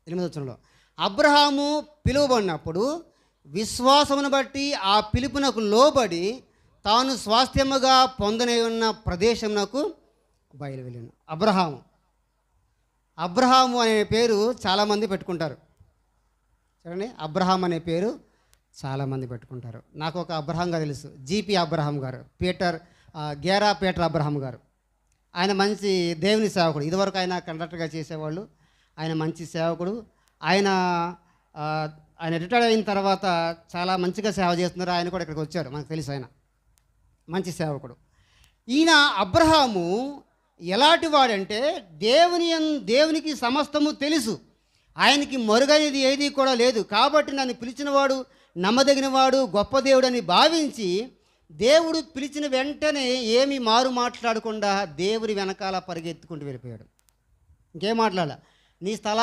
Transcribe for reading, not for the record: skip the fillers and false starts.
8వ వచనంలో అబ్రహాము పిలువబడినప్పుడు విశ్వాసమును బట్టి ఆ పిలుపునకు లోబడి తాను స్వాస్థ్యముగా పొందనే ఉన్న ప్రదేశమునకు బయలువెళ్ళాను. అబ్రహాము అనే పేరు చాలామంది పెట్టుకుంటారు. చూడండి, అబ్రహాం అనే పేరు చాలామంది పెట్టుకుంటారు. నాకు ఒక అబ్రహాంగా తెలుసు, జీపీ అబ్రహాం గారు, గేరా పీటర్ అబ్రహాం గారు. ఆయన మంచి దేవుని సేవకుడు. ఇదివరకు ఆయన కండక్టర్గా చేసేవాళ్ళు. ఆయన మంచి సేవకుడు. ఆయన రిటైర్ అయిన తర్వాత చాలా మంచిగా సేవ చేస్తున్నారు. ఆయన కూడా ఇక్కడికి వచ్చారు, మనకు తెలుసు. ఆయన మంచి సేవకుడు. అబ్రహాము ఎలాంటి వాడంటే దేవునికి సమస్తము తెలుసు. ఆయనకి మరుగైనది ఏది కూడా లేదు. కాబట్టి నన్ను పిలిచినవాడు నమ్మదగినవాడు, గొప్ప దేవుడు అని భావించి దేవుడు పిలిచిన వెంటనే ఏమీ మారు మాట్లాడకుండా దేవుని వెనకాల పరిగెత్తుకుంటూ వెళ్ళిపోయాడు. ఇంకేం మాట్లాడాల, నీ స్థలా